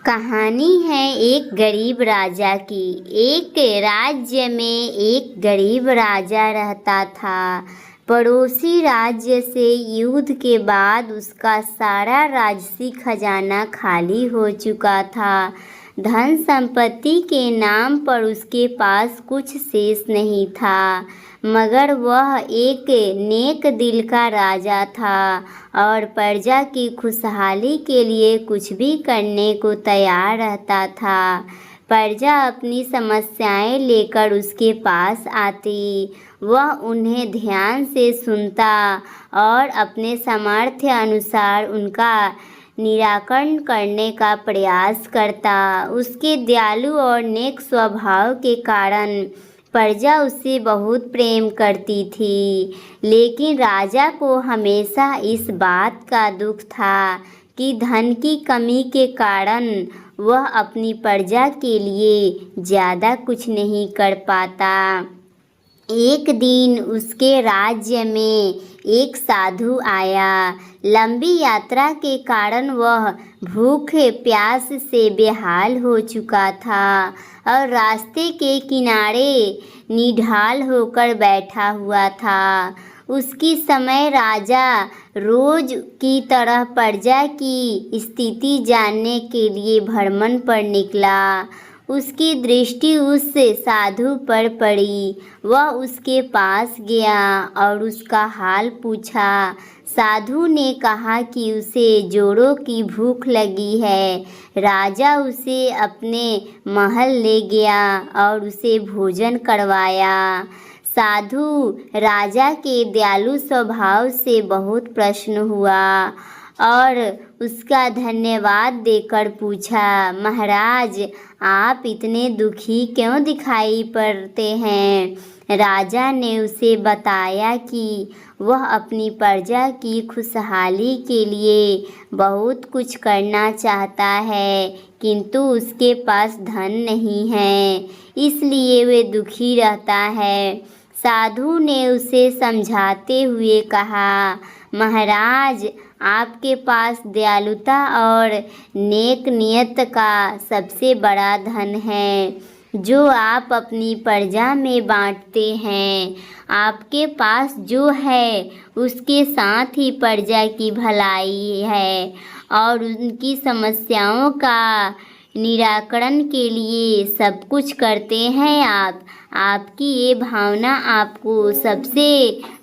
कहानी है एक गरीब राजा की। एक राज्य में एक गरीब राजा रहता था। पड़ोसी राज्य से युद्ध के बाद उसका सारा राजसी खजाना खाली हो चुका था। धन संपत्ति के नाम पर उसके पास कुछ शेष नहीं था, मगर वह एक नेक दिल का राजा था और प्रजा की खुशहाली के लिए कुछ भी करने को तैयार रहता था। प्रजा अपनी समस्याएं लेकर उसके पास आती, वह उन्हें ध्यान से सुनता और अपने सामर्थ्य अनुसार उनका निराकरण करने का प्रयास करता। उसके दयालु और नेक स्वभाव के कारण प्रजा उससे बहुत प्रेम करती थी, लेकिन राजा को हमेशा इस बात का दुख था कि धन की कमी के कारण वह अपनी प्रजा के लिए ज़्यादा कुछ नहीं कर पाता। एक दिन उसके राज्य में एक साधु आया। लंबी यात्रा के कारण वह भूख प्यास से बेहाल हो चुका था और रास्ते के किनारे निढाल होकर बैठा हुआ था। उसकी समय राजा रोज की तरह प्रजा की स्थिति जानने के लिए भ्रमण पर निकला। उसकी दृष्टि उस साधु पर पड़ी। वह उसके पास गया और उसका हाल पूछा। साधु ने कहा कि उसे जोरों की भूख लगी है। राजा उसे अपने महल ले गया और उसे भोजन करवाया। साधु राजा के दयालु स्वभाव से बहुत प्रसन्न हुआ और उसका धन्यवाद देकर पूछा, महाराज, आप इतने दुखी क्यों दिखाई पड़ते हैं? राजा ने उसे बताया कि वह अपनी प्रजा की खुशहाली के लिए बहुत कुछ करना चाहता है, किंतु उसके पास धन नहीं है, इसलिए वे दुखी रहता है। साधु ने उसे समझाते हुए कहा, महाराज, आपके पास दयालुता और नेक नियत का सबसे बड़ा धन है, जो आप अपनी प्रजा में बांटते हैं। आपके पास जो है उसके साथ ही प्रजा की भलाई है और उनकी समस्याओं का निराकरण के लिए सब कुछ करते हैं आप। आपकी ये भावना आपको सबसे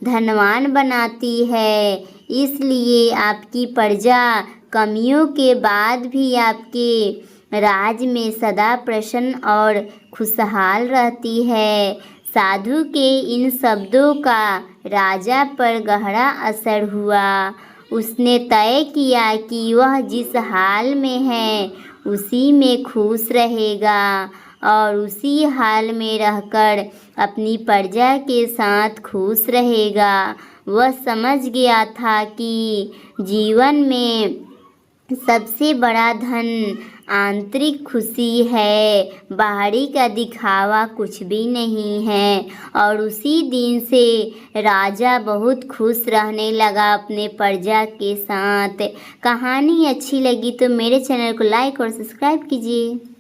धनवान बनाती है, इसलिए आपकी प्रजा कमियों के बाद भी आपके राज में सदा प्रसन्न और खुशहाल रहती है। साधु के इन शब्दों का राजा पर गहरा असर हुआ। उसने तय किया कि वह जिस हाल में है उसी में खुश रहेगा और उसी हाल में रहकर अपनी प्रजा के साथ खुश रहेगा। वह समझ गया था कि जीवन में सबसे बड़ा धन आंतरिक खुशी है, बाहरी का दिखावा कुछ भी नहीं है। और उसी दिन से राजा बहुत खुश रहने लगा अपने प्रजा के साथ। कहानी अच्छी लगी तो मेरे चैनल को लाइक और सब्सक्राइब कीजिए।